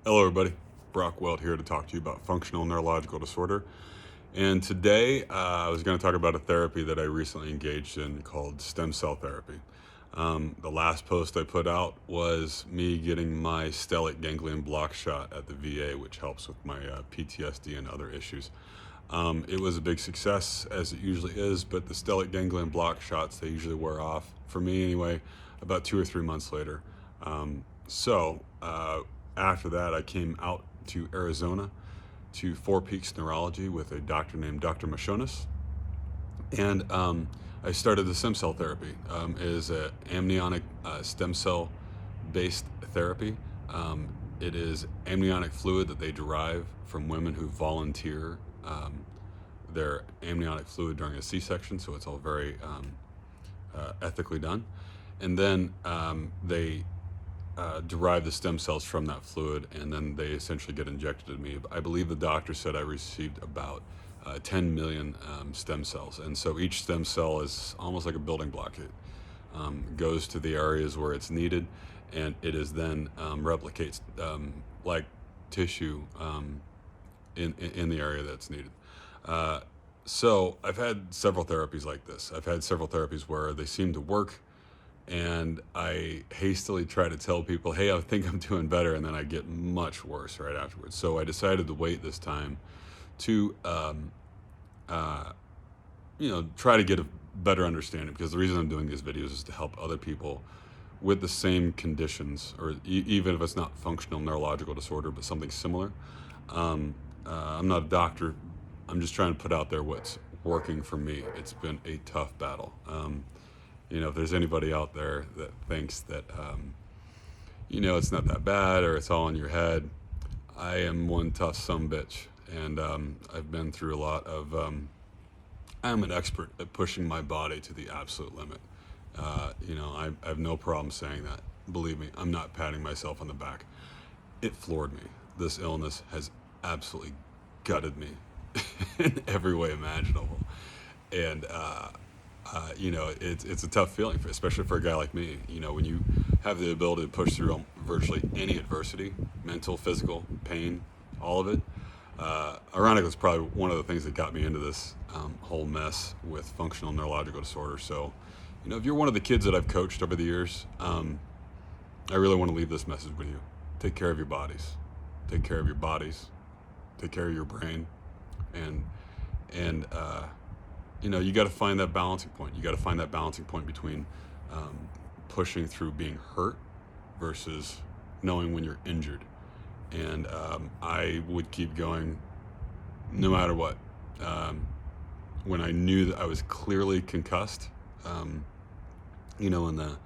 Hello everybody, Brock Weld here to talk to you about functional neurological disorder. And today I was going to talk about a therapy that I recently engaged in called stem cell therapy. The last post I put out was me getting my stellate ganglion block shot at the VA, which helps with my PTSD and other issues. It was a big success, as it usually is, but the stellate ganglion block shots, they usually wear off, for me anyway, about 2 or 3 months later. After that, I came out to Arizona to Four Peaks Neurology with a doctor named Dr. Mashonis. And I started the stem cell therapy. It is an amniotic stem cell based therapy. It is amniotic fluid that they derive from women who volunteer their amniotic fluid during a C-section, so it's all very ethically done. And then they derive the stem cells from that fluid, and then they essentially get injected in me. I believe the doctor said I received about 10 million stem cells, and so each stem cell is almost like a building block. It goes to the areas where it's needed, and it is then replicates like tissue in the area that's needed. So I've had several therapies like this. I've had several therapies where they seem to work, and I hastily try to tell people, hey, I think I'm doing better, and then I get much worse right afterwards. So I decided to wait this time to, try to get a better understanding, because the reason I'm doing these videos is to help other people with the same conditions, or even if it's not functional neurological disorder, but something similar. I'm not a doctor. I'm just trying to put out there what's working for me. It's been a tough battle. If there's anybody out there that thinks that, it's not that bad or it's all in your head, I am one tough sumbitch. And I've been through a lot of, I'm an expert at pushing my body to the absolute limit. I have no problem saying that. Believe me, I'm not patting myself on the back. It floored me. This illness has absolutely gutted me in every way imaginable. And, it's a tough feeling, especially for a guy like me. When you have the ability to push through virtually any adversity, mental, physical, pain, all of it. Ironically, it's probably one of the things that got me into this whole mess with functional neurological disorder. So, if you're one of the kids that I've coached over the years, I really want to leave this message with you. Take care of your bodies. Take care of your bodies. Take care of your brain. And you got to find that balancing point. You got to find that balancing point between pushing through being hurt versus knowing when you're injured. And I would keep going no matter what. When I knew that I was clearly concussed, and the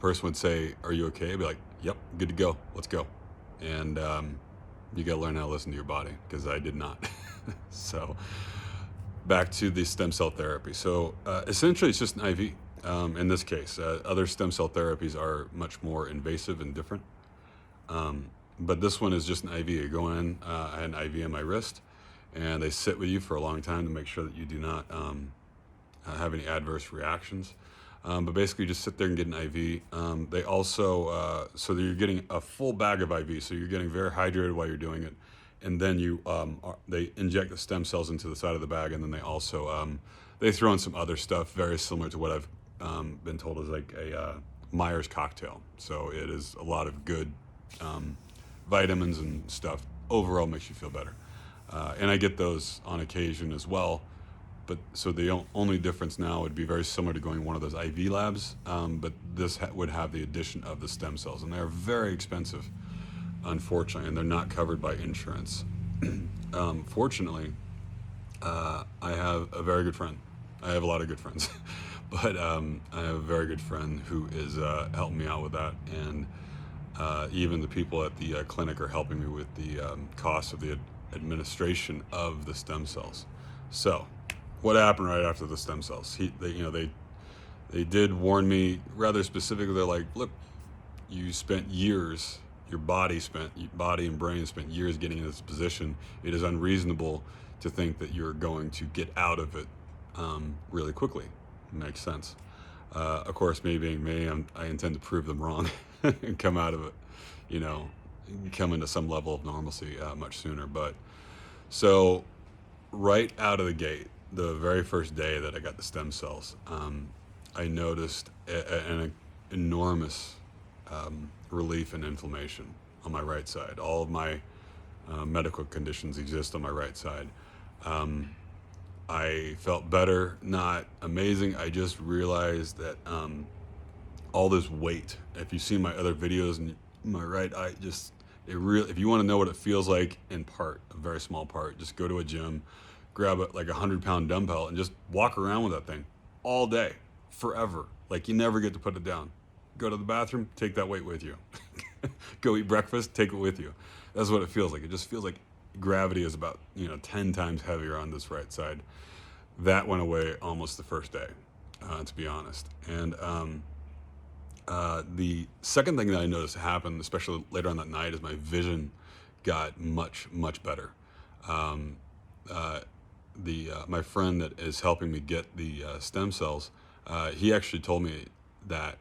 person would say, "Are you okay?" I'd be like, "Yep, good to go. Let's go." And you got to learn how to listen to your body, because I did not. So back to the stem cell therapy. So essentially it's just an IV in this case. Other stem cell therapies are much more invasive and different. But this one is just an IV. You go in, I had an IV in my wrist, and they sit with you for a long time to make sure that you do not have any adverse reactions. But basically, just sit there and get an IV. They also, so that you're getting a full bag of IV, so you're getting very hydrated while you're doing it. And then they inject the stem cells into the side of the bag, and then they also, they throw in some other stuff very similar to what I've been told is like a Myers cocktail. So it is a lot of good vitamins and stuff. Overall makes you feel better. And I get those on occasion as well. But so the only difference now would be very similar to going to one of those IV labs, but this would have the addition of the stem cells, and they're very expensive, unfortunately, and they're not covered by insurance. Fortunately, I have a very good friend. I have a lot of good friends, but I have a very good friend who is helping me out with that, and even the people at the clinic are helping me with the cost of the administration of the stem cells. So what happened right after the stem cells? They did warn me rather specifically. They're like, look, you spent years, your body and brain spent years getting in this position. It is unreasonable to think that you're going to get out of it really quickly. Makes sense. Of course, me being me, I intend to prove them wrong and come out of it, you know, come into some level of normalcy much sooner. But so right out of the gate, the very first day that I got the stem cells, I noticed an enormous relief in inflammation on my right side. All of my medical conditions exist on my right side. I felt better, not amazing. I just realized that all this weight. If you see my other videos and my right eye, just it really. If you want to know what it feels like in part, a very small part, just go to a gym, grab like 100-pound dumbbell, and just walk around with that thing all day, forever. Like you never get to put it down. Go to the bathroom, take that weight with you. Go eat breakfast, take it with you. That's what it feels like. It just feels like gravity is about 10 times heavier on this right side. That went away almost the first day, to be honest. And the second thing that I noticed happened, especially later on that night, is my vision got much, much better. Um, my friend that is helping me get the stem cells, he actually told me that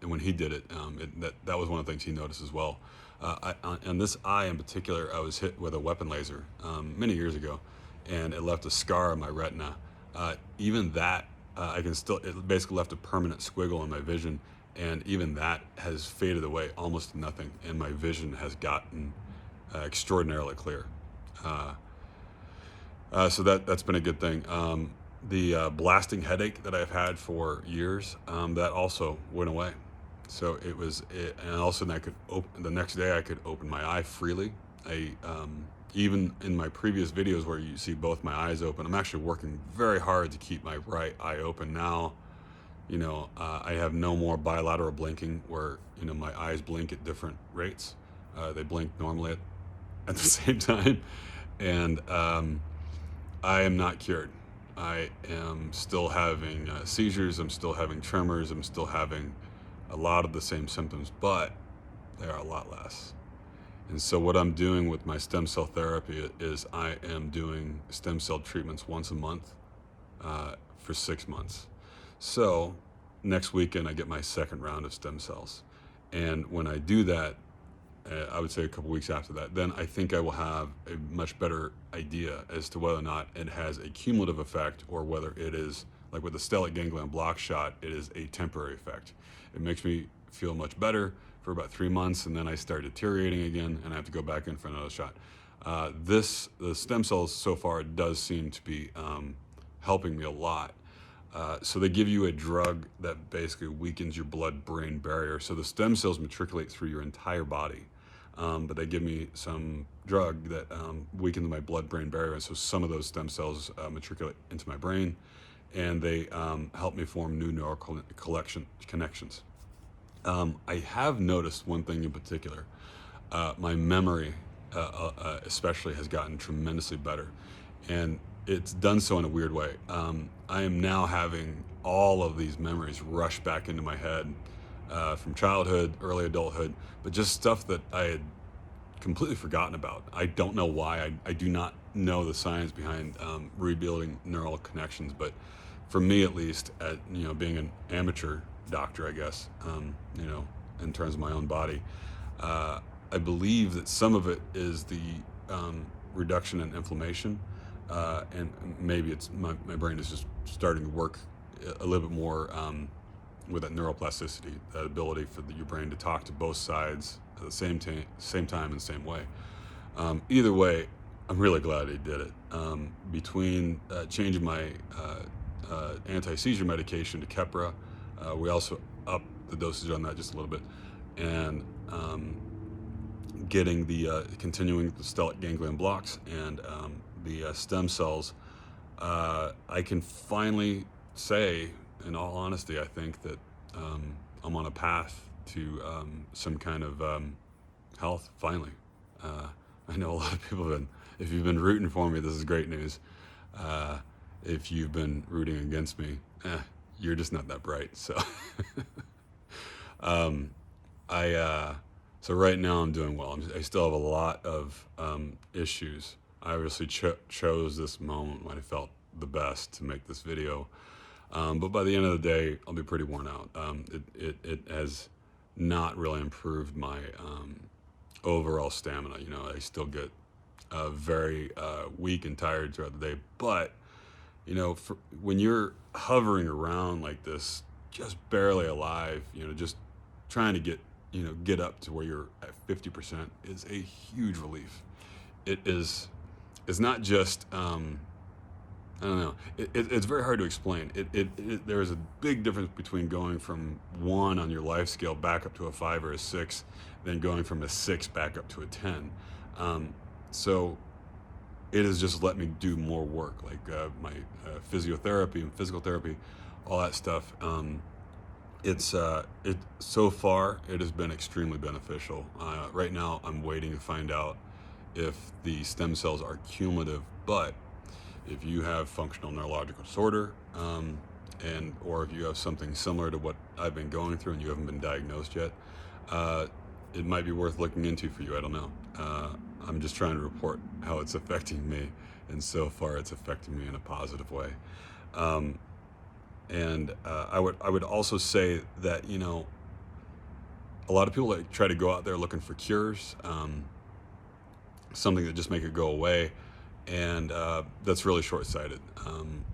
when he did it, that was one of the things he noticed as well. On this eye in particular, I was hit with a weapon laser many years ago, and it left a scar on my retina. Even that, it basically left a permanent squiggle in my vision, and even that has faded away almost to nothing, and my vision has gotten extraordinarily clear. So that's been a good thing. The blasting headache that I've had for years, that also went away. So and also the next day I could open my eye freely. Even in my previous videos where you see both my eyes open, I'm actually working very hard to keep my right eye open now. I have no more bilateral blinking where, my eyes blink at different rates. They blink normally at the same time. And I am not cured. I am still having seizures. I'm still having tremors. I'm still having a lot of the same symptoms, but they are a lot less. And so what I'm doing with my stem cell therapy is I am doing stem cell treatments once a month for 6 months. So next weekend I get my second round of stem cells. And when I do that, I would say a couple weeks after that, then I think I will have a much better idea as to whether or not it has a cumulative effect or whether it is, like with the stellate ganglion block shot, it is a temporary effect. It makes me feel much better for about 3 months, and then I start deteriorating again, and I have to go back in for another shot. The stem cells so far does seem to be helping me a lot. So they give you a drug that basically weakens your blood-brain barrier. So the stem cells matriculate through your entire body. But they give me some drug that weakens my blood-brain barrier. And so some of those stem cells matriculate into my brain, and they help me form new neural connections. I have noticed one thing in particular. My memory especially has gotten tremendously better. And it's done so in a weird way. I am now having all of these memories rush back into my head from childhood, early adulthood, but just stuff that I had completely forgotten about. I don't know why. I do not know the science behind rebuilding neural connections, but for me at least, being an amateur doctor, I guess, in terms of my own body, I believe that some of it is the reduction in inflammation. And maybe it's my brain is just starting to work a little bit more with that neuroplasticity, that ability for your brain to talk to both sides at the same time in the same way. Either way, I'm really glad he did it. Between changing my anti-seizure medication to Keppra, we also upped the dosage on that just a little bit, and getting continuing the stellate ganglion blocks and the stem cells, I can finally say, in all honesty, I think that I'm on a path to some kind of health, finally. I know a lot of people if you've been rooting for me, this is great news. If you've been rooting against me, you're just not that bright. So, so right now I'm doing well. I still have a lot of issues. I obviously chose this moment when I felt the best to make this video. But by the end of the day, I'll be pretty worn out. It has not really improved my overall stamina. You know, I still get very weak and tired throughout the day. But, you know, when you're hovering around like this, just barely alive, you know, just trying to get up to where you're at 50% is a huge relief. It is, it's not just, I don't know. It's very hard to explain. There is a big difference between going from 1 on your life scale back up to a 5 or a 6, than going from a 6 back up to a 10. So it has just let me do more work, like my physiotherapy and physical therapy, all that stuff. It so far it has been extremely beneficial. Right now, I'm waiting to find out if the stem cells are cumulative, but if you have functional neurological disorder, or if you have something similar to what I've been going through and you haven't been diagnosed yet, it might be worth looking into for you. I don't know. I'm just trying to report how it's affecting me, and so far it's affecting me in a positive way. I would also say that, you know, a lot of people like try to go out there looking for cures, something that just make it go away, and that's really short-sighted.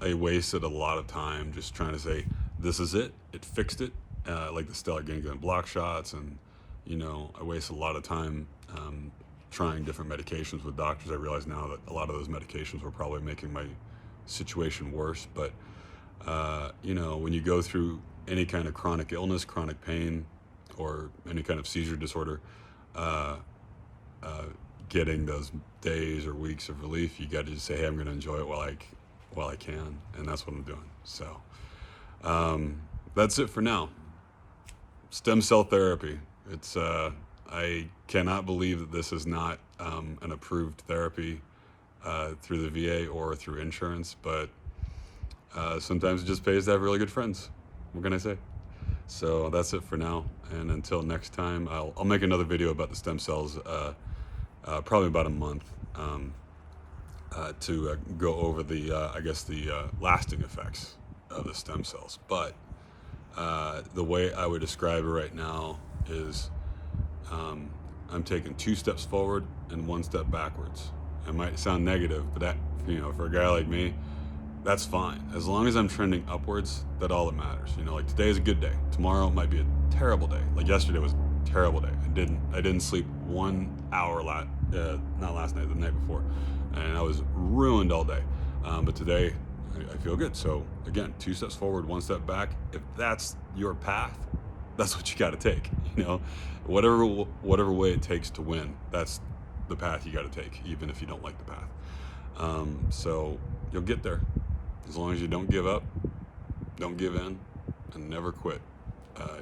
I wasted a lot of time just trying to say, this is it, it fixed it, like the stellar ganglion block shots, and, you know, I wasted a lot of time trying different medications with doctors. I realize now that a lot of those medications were probably making my situation worse, but you know, when you go through any kind of chronic illness, chronic pain, or any kind of seizure disorder, uh, getting those days or weeks of relief, you got to just say, hey, I'm going to enjoy it while I can, and that's what I'm doing. So that's it for now. Stem cell therapy. It's I cannot believe that this is not an approved therapy through the VA or through insurance, but sometimes it just pays to have really good friends. What can I say? So that's it for now, and until next time, I'll make another video about the stem cells, probably about a month, to go over the I guess the lasting effects of the stem cells. But the way I would describe it right now is, I'm taking 2 steps forward and 1 step backwards. It might sound negative, but that, you know, for a guy like me, that's fine. As long as I'm trending upwards, that's all that matters. You know, like today is a good day. Tomorrow might be a terrible day. Like yesterday was a terrible day. I didn't sleep 1 hour not last night, the night before, and I was ruined all day. But today, I feel good. So again, 2 steps forward, 1 step back. If that's your path, that's what you got to take. You know, whatever way it takes to win, that's the path you got to take, even if you don't like the path. So you'll get there as long as you don't give up, don't give in, and never quit.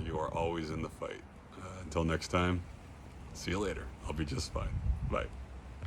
You are always in the fight. Until next time, see you later. I'll be just fine. Bye.